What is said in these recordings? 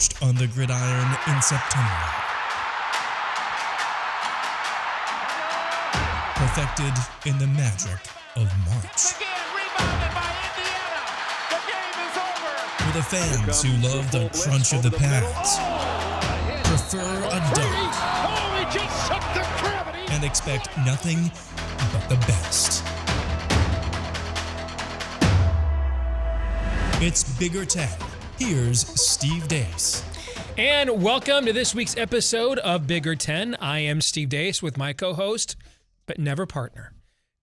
forged on the gridiron in September. Perfected in the magic of March. For the fans who love the crunch of the pads, prefer a dunk, and expect nothing but the best. It's Bigger Ten. Here's Steve Dace. And welcome to this week's episode of Bigger Ten. I am Steve Dace with my co-host, but never partner,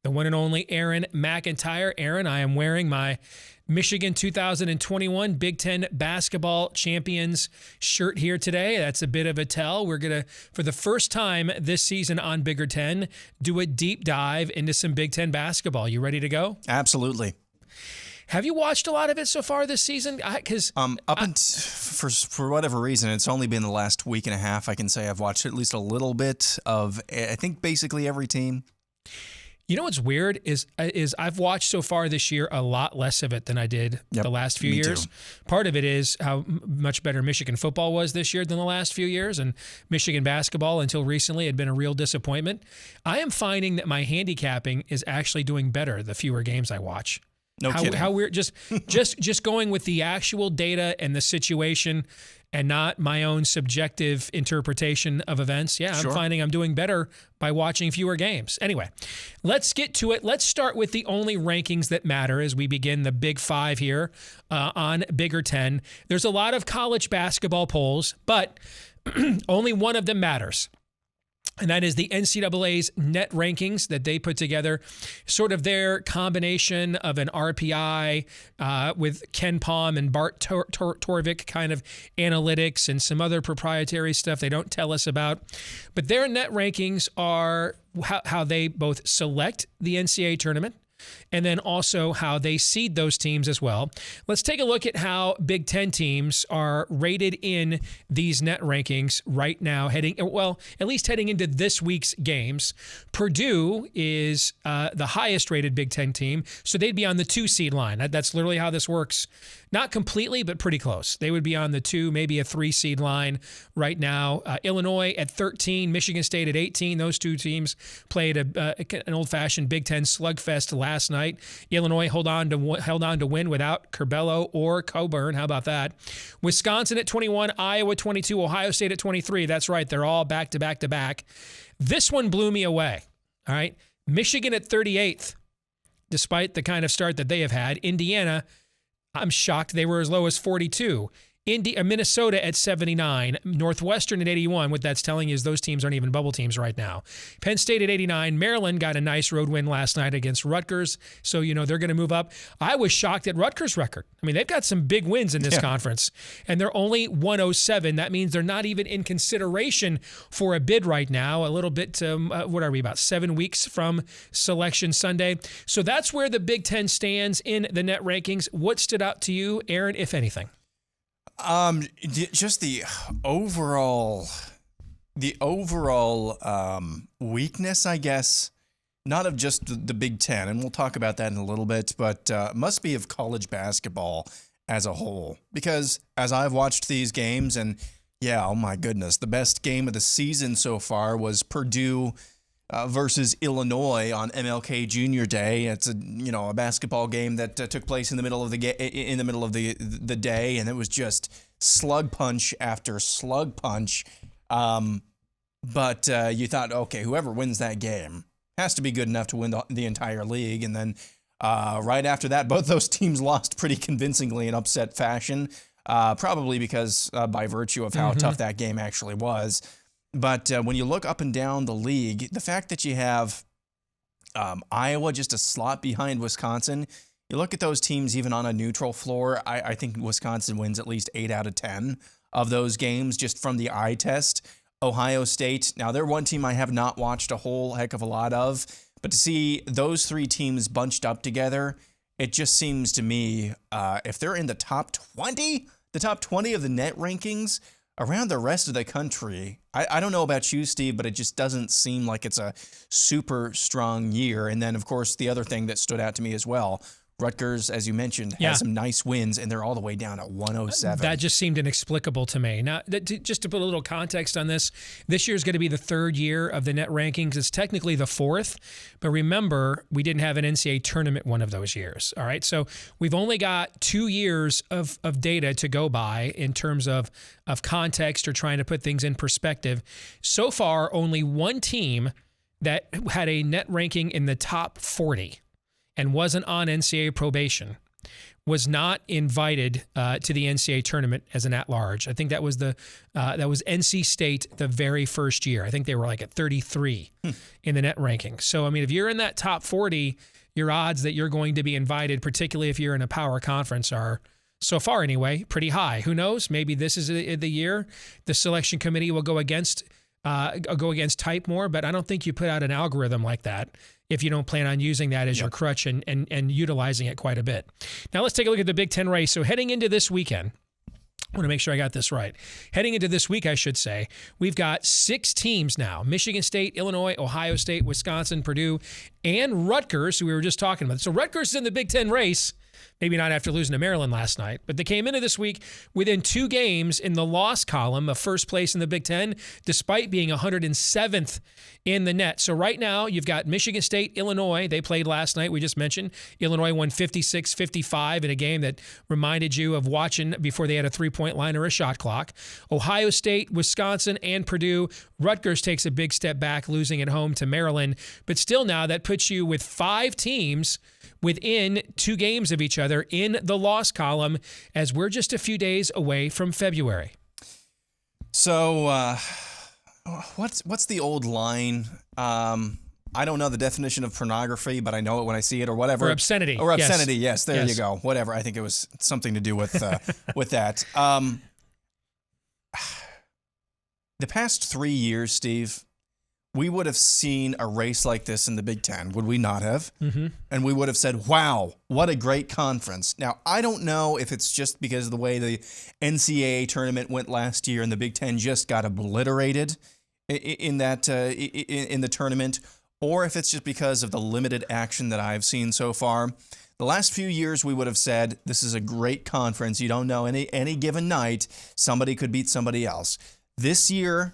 the one and only Aaron McIntyre. Aaron, I am wearing my Michigan 2021 Big Ten basketball champions shirt here today. That's a bit of a tell. We're going to, for the first time this season on Bigger Ten, do a deep dive into some Big Ten basketball. You ready to go? Absolutely. Have you watched a lot of it so far this season? For whatever reason, it's only been the last week and a half. I can say I've watched at least a little bit of, I think, basically every team. You know what's weird is I've watched so far this year a lot less of it than I did the last few years. Too. Part of it is how much better Michigan football was this year than the last few years, and Michigan basketball until recently had been a real disappointment. I am finding that my handicapping is actually doing better the fewer games I watch. No kidding. How weird. Just going with the actual data and the situation and not my own subjective interpretation of events. Yeah, Sure. I'm finding I'm doing better by watching fewer games. Anyway, let's get to it. Let's start with the only rankings that matter as we begin the Big Five here on Bigger Ten. There's a lot of college basketball polls, but only one of them matters. And that is the NCAA's net rankings that they put together, sort of their combination of an RPI with Ken Palm and Bart Torvik kind of analytics and some other proprietary stuff they don't tell us about. But their net rankings are how they both select the NCAA tournament and then also how they seed those teams as well. Let's take a look at how Big Ten teams are rated in these net rankings right now, at least heading into this week's games. Purdue is the highest rated Big Ten team, so they'd be on the 2 seed line. That's literally how this works. Not completely, but pretty close. They would be on the 2, maybe a 3 seed line right now. Illinois at 13, Michigan State at 18. Those two teams played an old-fashioned Big Ten slugfest last night. Illinois held on to win without Curbelo or Coburn. How about that? Wisconsin at 21, Iowa 22, Ohio State at 23. That's right. They're all back to back to back. This one blew me away. All right. Michigan at 38th, despite the kind of start that they have had. Indiana, I'm shocked they were as low as 42. Minnesota at 79, Northwestern at 81. What that's telling you is those teams aren't even bubble teams right now. Penn State at 89. Maryland got a nice road win last night against Rutgers, so they're going to move up. I was shocked at Rutgers' record. I mean, they've got some big wins in this conference, and they're only 107. That means they're not even in consideration for a bid right now. A little bit, what are we, about 7 weeks from Selection Sunday? So that's where the Big Ten stands in the net rankings. What stood out to you, Aaron, if anything? Just the overall weakness, I guess, not of just the Big Ten, and we'll talk about that in a little bit, but must be of college basketball as a whole. Because as I've watched these games, and oh my goodness, the best game of the season so far was Purdue versus Illinois on MLK Junior Day. It's a basketball game that took place in the middle of the day, and it was just slug punch after slug punch. But you thought, okay, whoever wins that game has to be good enough to win the entire league. And then right after that, both those teams lost pretty convincingly in upset fashion, probably because by virtue of how tough that game actually was. But when you look up and down the league, the fact that you have Iowa just a slot behind Wisconsin, you look at those teams even on a neutral floor, I think Wisconsin wins at least 8 out of 10 of those games just from the eye test. Ohio State, now they're one team I have not watched a whole heck of a lot of, but to see those 3 teams bunched up together, it just seems to me if they're in the top 20 of the net rankings, around the rest of the country, I don't know about you, Steve, but it just doesn't seem like it's a super strong year. And then, of course, the other thing that stood out to me as well, Rutgers, as you mentioned, has some nice wins, and they're all the way down at 107. That just seemed inexplicable to me. Now, just to put a little context on this year is going to be the third year of the net rankings. It's technically the fourth, but remember, we didn't have an NCAA tournament one of those years. All right, so we've only got 2 years of data to go by in terms of context or trying to put things in perspective. So far, only one team that had a net ranking in the top 40 and wasn't on NCAA probation was not invited to the NCAA tournament as an at-large. I think that was NC State the very first year. I think they were like at 33 in the net ranking. So, I mean, if you're in that top 40, your odds that you're going to be invited, particularly if you're in a power conference, are, so far anyway, pretty high. Who knows? Maybe this is the year the selection committee will go against type more, but I don't think you put out an algorithm like that if you don't plan on using that as your crutch and utilizing it quite a bit. Now let's take a look at the Big Ten race. So heading into this weekend, I want to make sure I got this right. Heading into this week, I should say, we've got 6 teams now: Michigan State, Illinois, Ohio State, Wisconsin, Purdue, and Rutgers, who we were just talking about. So Rutgers is in the Big Ten race. Maybe not after losing to Maryland last night, but they came into this week within 2 games in the loss column of first place in the Big Ten, despite being 107th in the net. So right now, you've got Michigan State, Illinois. They played last night. We just mentioned Illinois won 56-55 in a game that reminded you of watching before they had a 3-point line or a shot clock. Ohio State, Wisconsin, and Purdue. Rutgers takes a big step back, losing at home to Maryland. But still now, that puts you with 5 teams within 2 games of each other in the loss column, as we're just a few days away from February. So what's the old line? I don't know the definition of pornography, but I know it when I see it, or whatever. Or obscenity. Or obscenity, yes. There you go. Whatever. I think it was something to do with with that. The past 3 years, Steve, we would have seen a race like this in the Big Ten, would we not have? Mm-hmm. And we would have said, wow, what a great conference. Now, I don't know if it's just because of the way the NCAA tournament went last year and the Big Ten just got obliterated in the tournament, or if it's just because of the limited action that I've seen so far. The last few years, we would have said, this is a great conference. You don't know any given night, somebody could beat somebody else. This year,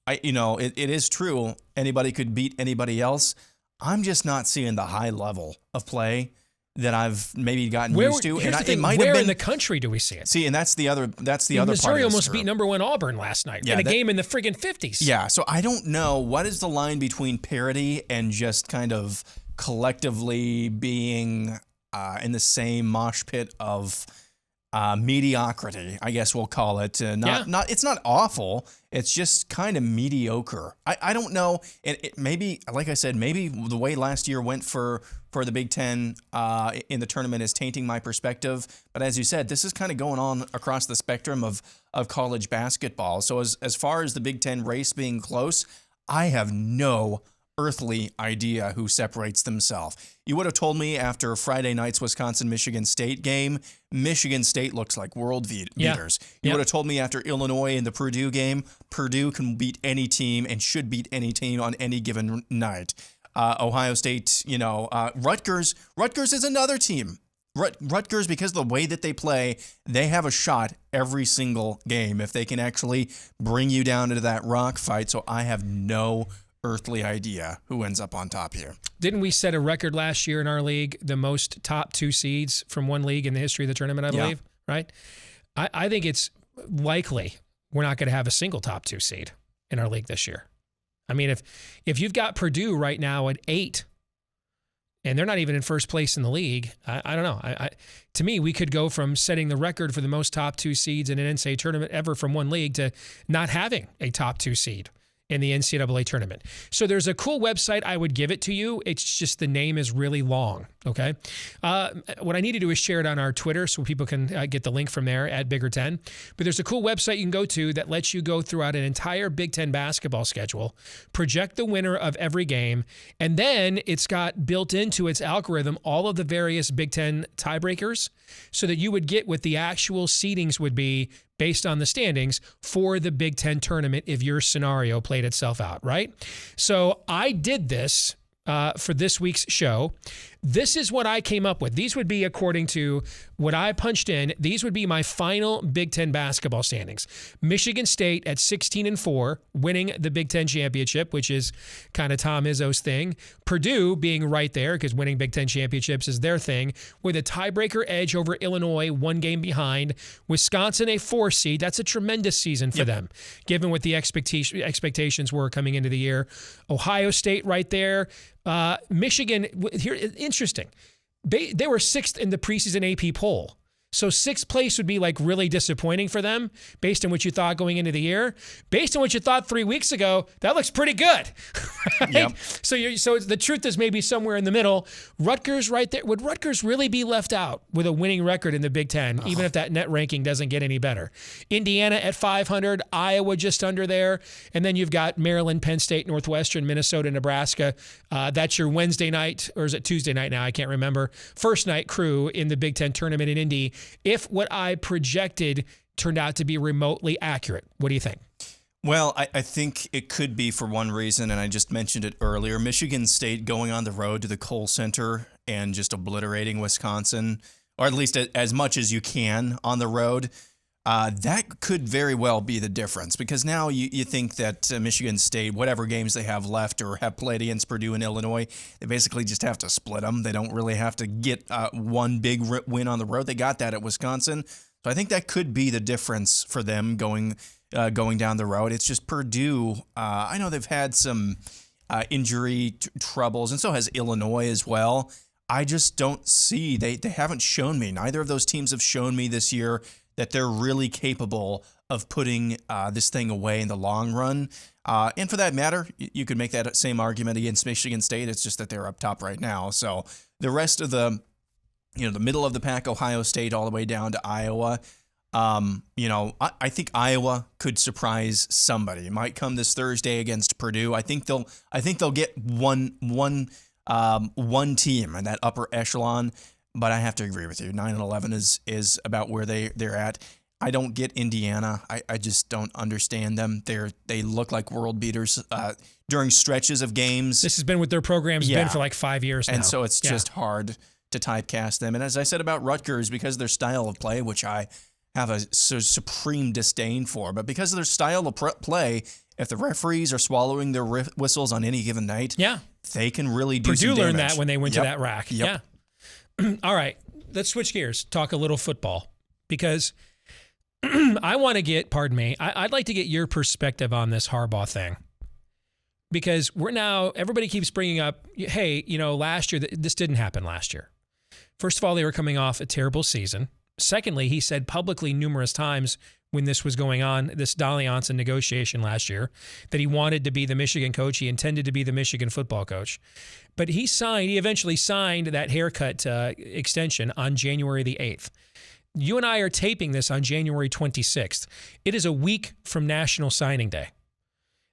it is true. Anybody could beat anybody else. I'm just not seeing the high level of play that I've maybe gotten used to. And it might have been, in the country do we see it? See, and that's the other part. Missouri almost beat number 1 Auburn last night in a game in the friggin' 50s. Yeah, so I don't know what is the line between parity and just kind of collectively being in the same mosh pit of mediocrity, I guess we'll call it. It's not awful. It's just kind of mediocre. I don't know. It maybe, like I said, maybe the way last year went for the Big Ten in the tournament is tainting my perspective. But as you said, this is kind of going on across the spectrum of college basketball. So as far as the Big Ten race being close, I have no earthly idea who separates themselves. You would have told me after Friday night's Wisconsin-Michigan State game, Michigan State looks like world beaters. You would have told me after Illinois in the Purdue game, Purdue can beat any team and should beat any team on any given night. Ohio State, Rutgers is another team. Rutgers, because of the way that they play, they have a shot every single game if they can actually bring you down into that rock fight. So I have no earthly idea who ends up on top here. Didn't we set a record last year in our league, the most top 2 seeds from one league in the history of the tournament, I believe, right? I think it's likely we're not going to have a single top 2 seed in our league this year. I mean, if you've got Purdue right now at 8, and they're not even in first place in the league, I don't know. To me, we could go from setting the record for the most top 2 seeds in an NCAA tournament ever from one league to not having a top 2 seed in the NCAA tournament. So there's a cool website. I would give it to you. It's just the name is really long, okay? What I need to do is share it on our Twitter so people can get the link from there at Bigger 10. But there's a cool website you can go to that lets you go throughout an entire Big Ten basketball schedule, project the winner of every game, and then it's got built into its algorithm all of the various Big Ten tiebreakers so that you would get what the actual seedings would be based on the standings for the Big Ten tournament if your scenario played itself out, right? So I did this for this week's show This is what I came up with. These would be, according to what I punched in, these would be my final Big Ten basketball standings. Michigan State at 16-4, winning the Big Ten championship, which is kind of Tom Izzo's thing. Purdue being right there because winning Big Ten championships is their thing, with a tiebreaker edge over Illinois, 1 game behind. Wisconsin, a 4 seed. That's a tremendous season for them, given what the expectations were coming into the year. Ohio State right there. Michigan, here, interesting. They were 6th in the preseason AP poll. So 6th place would be like really disappointing for them based on what you thought going into the year. Based on what you thought 3 weeks ago, that looks pretty good. Right? Yep. So the truth is maybe somewhere in the middle. Rutgers right there. Would Rutgers really be left out with a winning record in the Big Ten, even if that net ranking doesn't get any better? Indiana at 500, Iowa just under there. And then you've got Maryland, Penn State, Northwestern, Minnesota, Nebraska. That's your Wednesday night, or is it Tuesday night now? I can't remember. First night crew in the Big Ten tournament in Indy. If what I projected turned out to be remotely accurate, what do you think? Well, I think it could be for one reason, and I just mentioned it earlier. Michigan State going on the road to the Kohl Center and just obliterating Wisconsin, or at least as much as you can on the road. That could very well be the difference, because now you think that Michigan State, whatever games they have left or have played against Purdue and Illinois, they basically just have to split them. They don't really have to get one big win on the road. They got that at Wisconsin. So I think that could be the difference for them going down the road. It's just Purdue. I know they've had some injury troubles, and so has Illinois as well. I just don't see, they haven't shown me, neither of those teams have shown me this year that they're really capable of putting this thing away in the long run. And for that matter, you could make that same argument against Michigan State. It's just that they're up top right now. So the rest of the middle of the pack, Ohio State all the way down to Iowa, I think Iowa could surprise somebody. It might come this Thursday against Purdue. I think they'll get one team in that upper echelon. But I have to agree with you. 9-11 is about where they're at. I don't get Indiana. I just don't understand them. They look like world beaters during stretches of games. This has been what their program's been for like 5 years now. And so it's just hard to typecast them. And as I said about Rutgers, because of their style of play, which I have a supreme disdain for, but because of their style of play, if the referees are swallowing their whistles on any given night, they can really do some damage. Purdue learned that when they went to that rack. Yep. Yeah. All right, let's switch gears, talk a little football, because I want to get, I'd like to get your perspective on this Harbaugh thing, because everybody keeps bringing up, hey, last year, this didn't happen last year. First of all, they were coming off a terrible season. Secondly, he said publicly numerous times when this was going on, this dalliance and negotiation last year, that he wanted to be the Michigan coach. He intended to be the Michigan football coach. But he eventually signed that haircut extension on January the 8th. You and I are taping this on January 26th. It is a week from National Signing Day.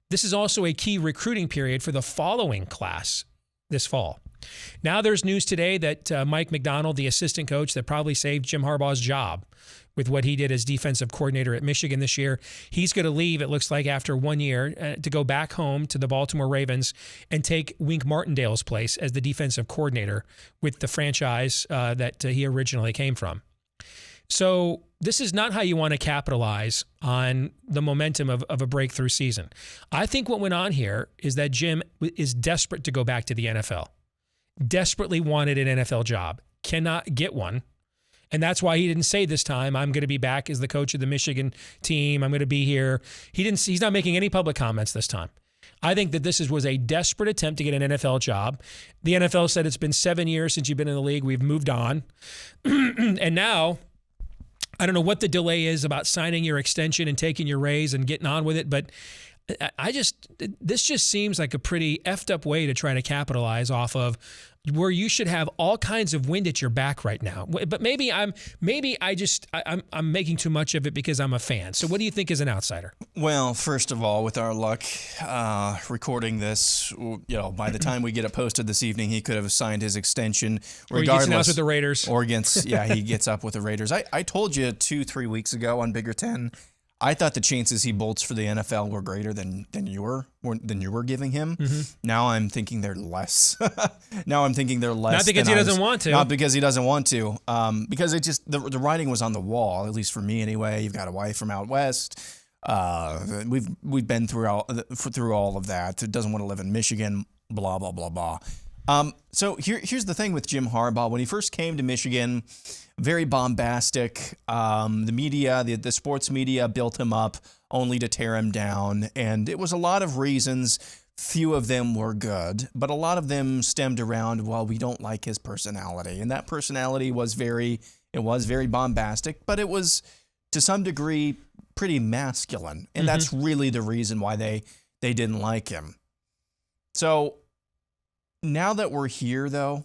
This is also a key recruiting period for the following class this fall. Now there's news today that Mike McDonald, the assistant coach that probably saved Jim Harbaugh's job with what he did as defensive coordinator at Michigan this year, he's going to leave, it looks like, after 1 year to go back home to the Baltimore Ravens and take Wink Martindale's place as the defensive coordinator with the franchise that he originally came from. So this is not how you want to capitalize on the momentum of a breakthrough season. I think what went on here is that Jim is desperate to go back to the NFL. Desperately wanted an NFL job, cannot get one. And that's why he didn't say this time, I'm going to be back as the coach of the Michigan team. I'm going to be here. He's not making any public comments this time. I think that this was a desperate attempt to get an NFL job. The NFL said it's been 7 years since you've been in the league. We've moved on. And now, I don't know what the delay is about signing your extension and taking your raise and getting on with it, but this just seems like a pretty effed up way to try to capitalize off of where you should have all kinds of wind at your back right now. But maybe I'm making too much of it because I'm a fan. So what do you think as an outsider? Well, first of all, with our luck, recording this, by the time we get it posted this evening, he could have signed his extension regardless. Or he gets announced with the Raiders. Or he gets up with the Raiders. I told you 2-3 weeks ago on Bigger 10, I thought the chances he bolts for the NFL were greater than you were giving him. Now I'm thinking they're less. Not because he doesn't want to. Not because he doesn't want to. Because it just the writing was on the wall, at least for me anyway. You've got a wife from out west. We've been through all of that. It doesn't want to live in Michigan. Blah blah blah blah. So here's the thing with Jim Harbaugh. When he first came to Michigan, very bombastic. The media, the sports media built him up only to tear him down. And it was a lot of reasons. Few of them were good, but a lot of them stemmed around, well, we don't like his personality. And that personality was very bombastic, but it was to some degree pretty masculine. And that's really the reason why they didn't like him. So now that we're here, though,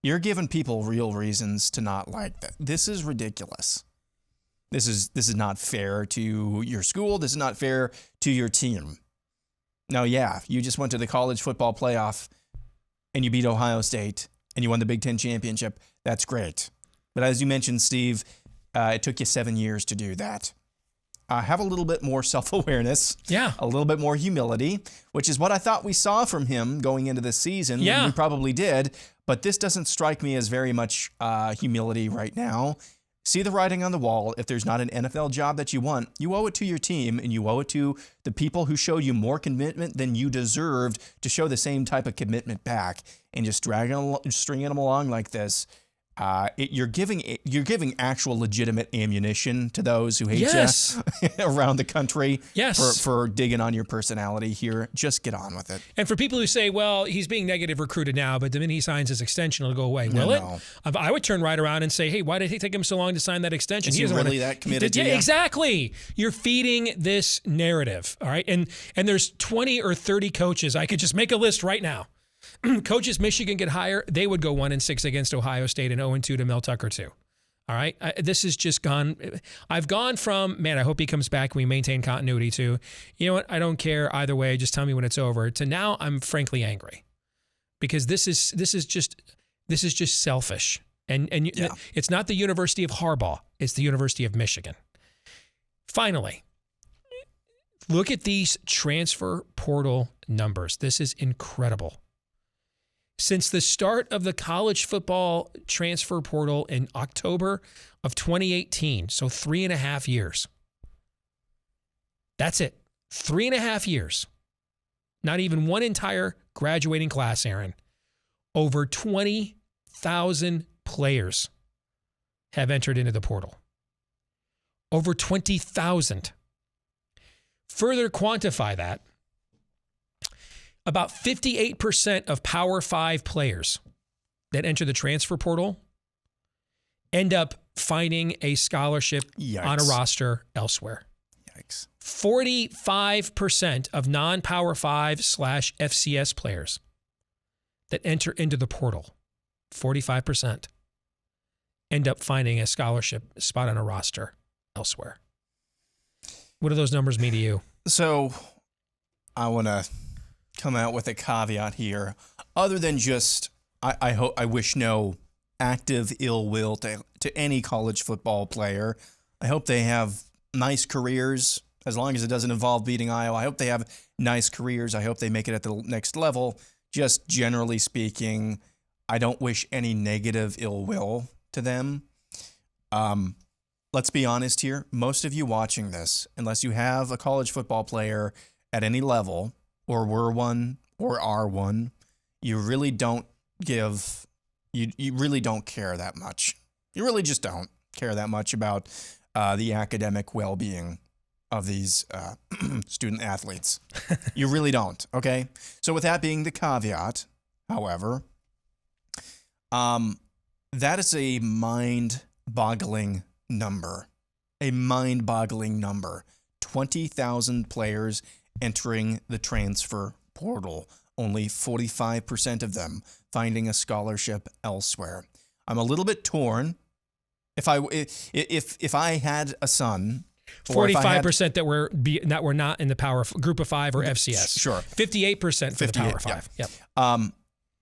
you're giving people real reasons to not like that. This is ridiculous. This is not fair to your school. This is not fair to your team. Now, yeah, you just went to the college football playoff and you beat Ohio State and you won the Big Ten championship. That's great. But as you mentioned, Steve, it took you 7 years to do that. Have a little bit more self-awareness. Yeah. A little bit more humility, which is what I thought we saw from him going into this season. Yeah. We probably did. But this doesn't strike me as very much humility right now. See the writing on the wall. If there's not an NFL job that you want, you owe it to your team and you owe it to the people who showed you more commitment than you deserved to show the same type of commitment back. And just stringing them along like this, you're giving actual legitimate ammunition to those who hate you around the country for digging on your personality here. Just get on with it. And for people who say, well, he's being negative recruited now, but the minute he signs his extension, it'll go away. Will it? I would turn right around and say, hey, why did it take him so long to sign that extension? Is he really that committed to you? Yeah, exactly. You're feeding this narrative, all right? And there's 20 or 30 coaches. I could just make a list right now. Coaches Michigan get higher, they would go 1-6 against Ohio State and 0-2 to Mel Tucker too. All right, this has just gone. I've gone from, man, I hope he comes back and we maintain continuity, to, you know what, I don't care either way, just tell me when it's over, to now I'm frankly angry because this is just selfish. And it's not the University of Harbaugh, it's the University of Michigan. Finally, look at these transfer portal numbers. This is incredible. Since the start of the college football transfer portal in October of 2018, so 3.5 years. That's it. 3.5 years. Not even one entire graduating class, Aaron. Over 20,000 players have entered into the portal. Over 20,000. Further quantify that. About 58% of Power 5 players that enter the transfer portal end up finding a scholarship on a roster elsewhere. Yikes. 45% of non-Power 5/FCS players that enter into the portal, 45%, end up finding a scholarship spot on a roster elsewhere. What do those numbers mean to you? So I want to come out with a caveat here, other than just I wish no active ill will to any college football player. I hope they have nice careers, as long as it doesn't involve beating Iowa. I hope they have nice careers. I hope they make it at the next level. Just generally speaking, I don't wish any negative ill will to them. Let's be honest here. Most of you watching this, unless you have a college football player at any level, or were one, or are one, you really don't you really don't care that much. You really just don't care that much about the academic well-being of these student athletes. You really don't, okay? So with that being the caveat, however, that is a mind-boggling number. A mind-boggling number. 20,000 players entering the transfer portal. Only 45% of them finding a scholarship elsewhere. I'm a little bit torn. If I had a son, 45% that were not in the Power Group of 5 or FCS. Sure. 58% for the Power 5. Yeah. Yep.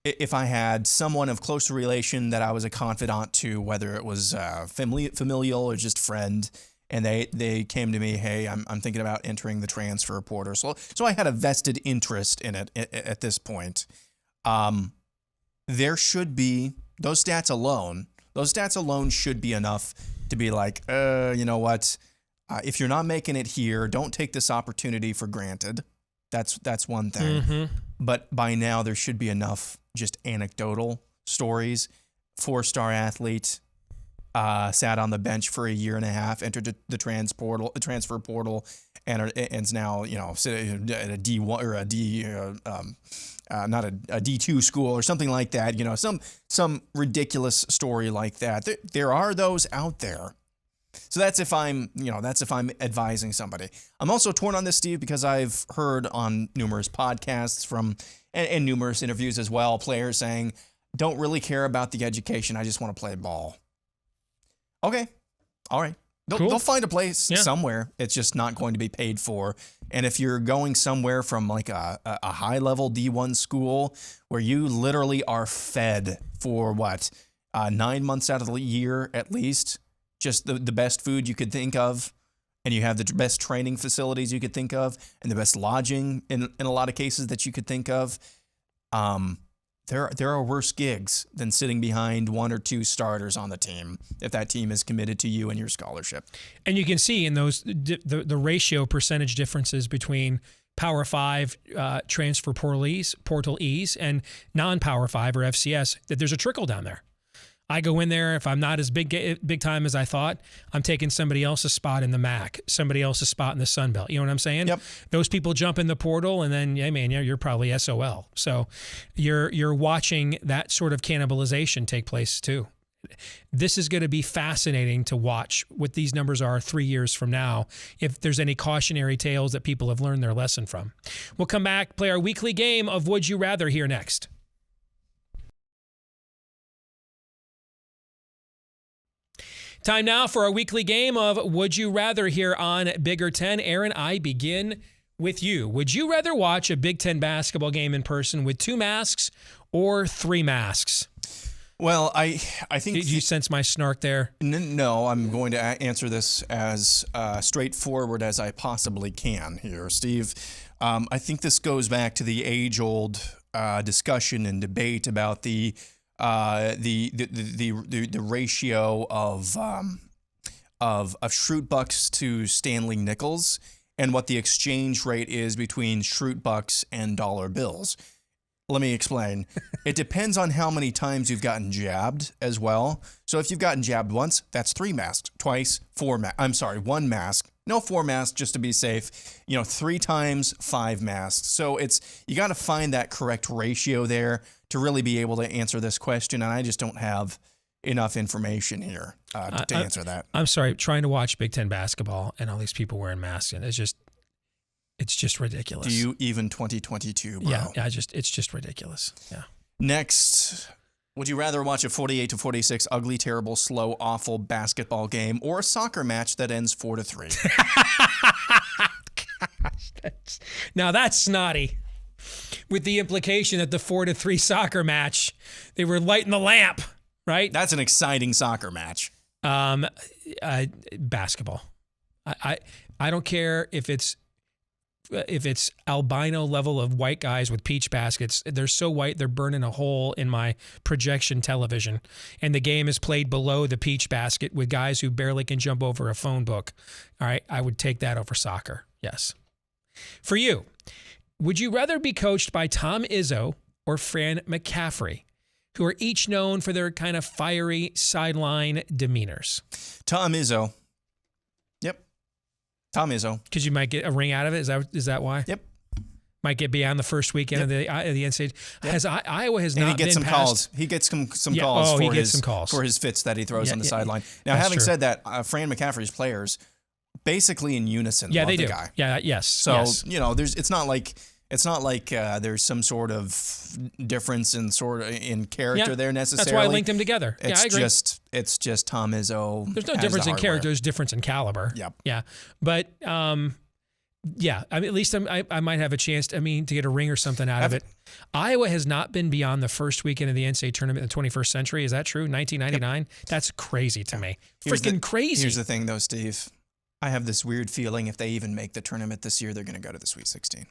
If I had someone of closer relation that I was a confidant to, whether it was familial or just friend, and they came to me, hey, I'm thinking about entering the transfer portal. So I had a vested interest in it at this point. There should be those stats alone should be enough to be like, you know what? If you're not making it here, don't take this opportunity for granted. That's one thing. Mm-hmm. But by now there should be enough just anecdotal stories. 4-star athlete, sat on the bench for a year and a half, entered the transfer portal, and is now sitting at a D1 or a D, not a D2 school or something like that. Some ridiculous story like that. There are those out there. So that's if I'm advising somebody. I'm also torn on this, Steve, because I've heard on numerous podcasts and numerous interviews as well, players saying, don't really care about the education. I just want to play ball. Okay. All right. They'll find a place somewhere. It's just not going to be paid for. And if you're going somewhere from like a high-level D1 school where you literally are fed for 9 months out of the year at least, just the best food you could think of, and you have the best training facilities you could think of, and the best lodging in a lot of cases that you could think of, there are worse gigs than sitting behind 1 or 2 starters on the team if that team is committed to you and your scholarship. And you can see in those the ratio percentage differences between Power 5 transfer portal E's and non-Power 5 or FCS, that there's a trickle down there. I go in there, if I'm not as big time as I thought, I'm taking somebody else's spot in the MAC, somebody else's spot in the Sun Belt. You know what I'm saying? Yep. Those people jump in the portal, and then, you're probably SOL. So you're watching that sort of cannibalization take place too. This is going to be fascinating to watch what these numbers are 3 years from now, if there's any cautionary tales that people have learned their lesson from. We'll come back, play our weekly game of Would You Rather here next. Time now for our weekly game of Would You Rather here on Bigger Ten. Aaron, I begin with you. Would you rather watch a Big Ten basketball game in person with 2 masks or 3 masks? Well, I think... Did you sense my snark there? No, I'm going to answer this as straightforward as I possibly can here, Steve. I think this goes back to the age-old discussion and debate about the ratio of Schrute bucks to Stanley nickels, and what the exchange rate is between Schrute bucks and dollar bills. Let me explain. It depends on how many times you've gotten jabbed as well. So if you've gotten jabbed once, that's 3 masks. Twice, 1 mask. No, 4 masks just to be safe. 3 times, 5 masks. So you got to find that correct ratio there to really be able to answer this question. And I just don't have enough information here to answer that. I'm sorry, trying to watch Big Ten basketball and all these people wearing masks, and it's just ridiculous. Do you even 2022, bro? Yeah, it's just ridiculous. Yeah. Next, would you rather watch a 48-46 ugly, terrible, slow, awful basketball game or a soccer match that ends 4-3? Gosh, now that's snotty. With the implication that the 4-3 soccer match, they were lighting the lamp, right? That's an exciting soccer match. Basketball. I don't care if it's albino level of white guys with peach baskets. They're so white, they're burning a hole in my projection television. And the game is played below the peach basket with guys who barely can jump over a phone book. All right, I would take that over soccer. Yes. For you, would you rather be coached by Tom Izzo or Fran McCaffrey, who are each known for their kind of fiery sideline demeanors? Tom Izzo. Yep. Tom Izzo. Because you might get a ring out of it? Is that why? Yep. Might get beyond the first weekend of the NCAA. Yep. Iowa has not been past... calls. He gets some calls for his fits that he throws on the sideline. Now, having said that, Fran McCaffrey's players basically in unison love the guy. Yeah, yes. So, it's not like there's some sort of difference in character there necessarily. That's why I linked them together. I agree. It's just Tom Izzo. There's no difference in character. There's difference in caliber. Yep. Yeah. But, at least I might have a chance to get a ring or something out of it. Iowa has not been beyond the first weekend of the NCAA tournament in the 21st century. Is that true? 1999? Yep. That's crazy to me. Freaking crazy. Here's the thing, though, Steve. I have this weird feeling if they even make the tournament this year, they're going to go to the Sweet 16.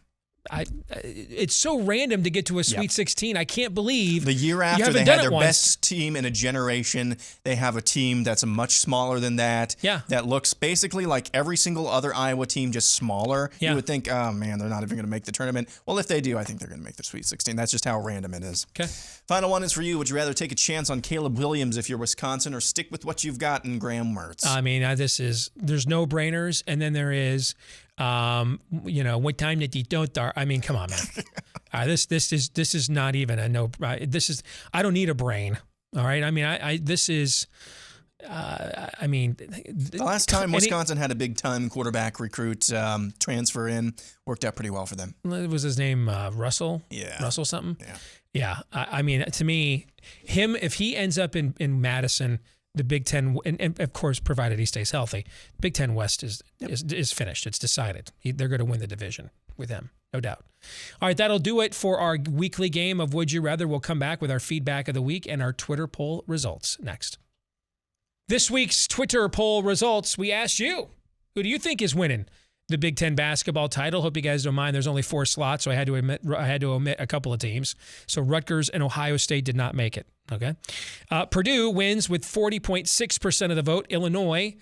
It's so random to get to a Sweet 16. I can't believe the year after they had their best team in a generation. They have a team that's much smaller than that. Yeah. That looks basically like every single other Iowa team, just smaller. Yeah. You would think, oh man, they're not even going to make the tournament. Well, if they do, I think they're going to make the Sweet 16. That's just how random it is. Okay. Final one is for you. Would you rather take a chance on Caleb Williams if you're Wisconsin, or stick with what you've got in Graham Mertz? I mean, there's no brainers, and then there is. What time did you don't start? I mean, come on, man. This is not even a no. This is, I don't need a brain. All right. I mean, the last time Wisconsin had a big time quarterback recruit transfer in, worked out pretty well for them. Was his name Russell? Yeah. Russell something? Yeah. Yeah. I mean, to me, if he ends up in Madison, the Big Ten, and of course, provided he stays healthy, Big Ten West is finished. It's decided. They're going to win the division with him, no doubt. All right, that'll do it for our weekly game of Would You Rather. We'll come back with our feedback of the week and our Twitter poll results next. This week's Twitter poll results, we asked you, who do you think is winning the Big Ten basketball title? Hope you guys don't mind. There's only 4 slots, so I had to omit a couple of teams. So Rutgers and Ohio State did not make it. Okay. Purdue wins with 40.6% of the vote. Illinois,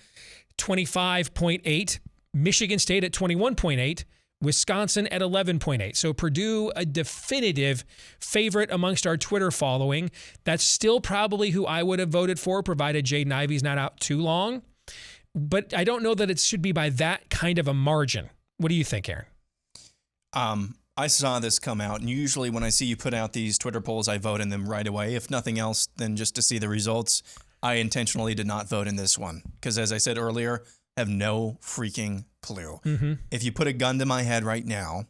25.8%. Michigan State at 21.8%. Wisconsin at 11.8%. So Purdue, a definitive favorite amongst our Twitter following. That's still probably who I would have voted for, provided Jaden Ivey's not out too long. But I don't know that it should be by that kind of a margin. What do you think, Aaron? I saw this come out, and usually when I see you put out these Twitter polls, I vote in them right away. If nothing else than just to see the results, I intentionally did not vote in this one because, as I said earlier, I have no freaking clue. Mm-hmm. If you put a gun to my head right now,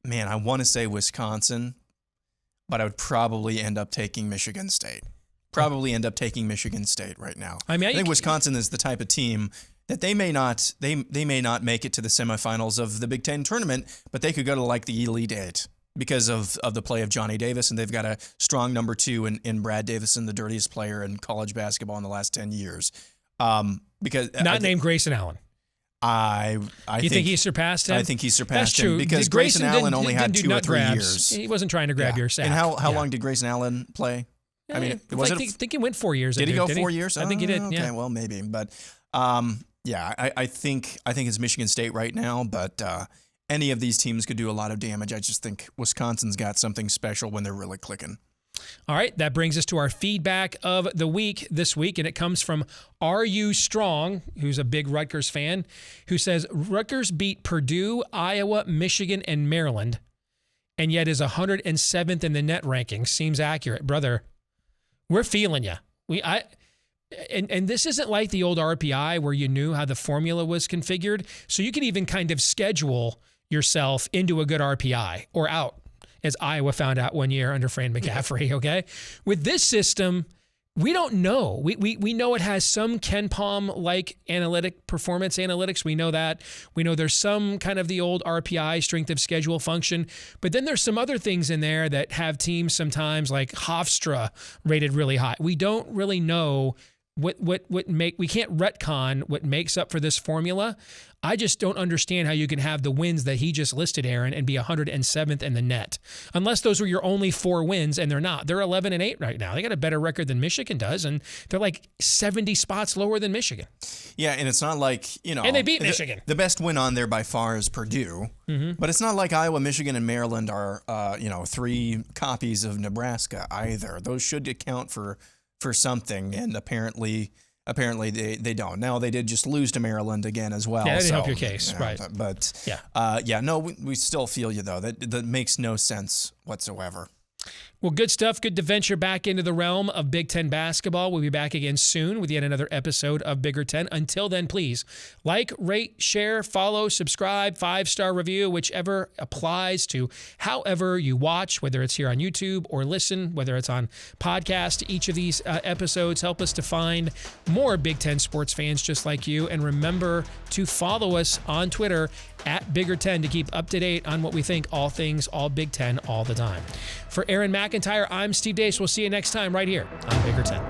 man, I want to say Wisconsin, but I would probably end up taking Michigan State. Right now. I think Wisconsin is the type of team that they may not make it to the semifinals of the Big Ten tournament, but they could go to like the Elite Eight because of the play of Johnny Davis, and they've got a strong number 2 in Brad Davison, the dirtiest player in college basketball in the last 10 years. Because named Grayson Allen. You think he surpassed him? I think he surpassed him because Grayson Allen only had 2 or 3 years. He wasn't trying to grab your sack. And how long did Grayson Allen play? I mean, I think he went 4 years. Did he go 4 years? I think he did. Okay, yeah. Well, maybe, but I think it's Michigan State right now. But any of these teams could do a lot of damage. I just think Wisconsin's got something special when they're really clicking. All right, that brings us to our feedback of the week this week, and it comes from Are You Strong, who's a big Rutgers fan, who says Rutgers beat Purdue, Iowa, Michigan, and Maryland, and yet is 107th in the net rankings. Seems accurate, brother. We're feeling you. And this isn't like the old RPI where you knew how the formula was configured, so you can even kind of schedule yourself into a good RPI or out, as Iowa found out one year under Fran McCaffrey, okay? With this system, we don't know. We know it has some Ken Palm-like performance analytics. We know that. We know there's some kind of the old RPI, strength of schedule function. But then there's some other things in there that have teams sometimes like Hofstra rated really high. We don't really know we can't retcon what makes up for this formula. I just don't understand how you can have the wins that he just listed, Aaron, and be 107th in the net. Unless those were your only 4 wins, and they're not. They're 11-8 right now. They got a better record than Michigan does, and they're like 70 spots lower than Michigan. Yeah, and it's not like, And they beat Michigan. The best win on there by far is Purdue. Mm-hmm. But it's not like Iowa, Michigan, and Maryland are 3 copies of Nebraska either. Those should account for something, and apparently they don't. Now they did just lose to Maryland again as well. Yeah, that didn't help your case, right? But we still feel you though. That makes no sense whatsoever. Well, good stuff. Good to venture back into the realm of Big Ten basketball. We'll be back again soon with yet another episode of Bigger Ten. Until then, please like, rate, share, follow, subscribe, 5-star review, whichever applies to however you watch, whether it's here on YouTube or listen, whether it's on podcast. Each of these episodes help us to find more Big Ten sports fans just like you. And remember to follow us on Twitter at Bigger Ten to keep up to date on what we think all things all Big Ten all the time. For Aaron McIntyre, I'm Steve Dace. We'll see you next time right here on Bigger Ten.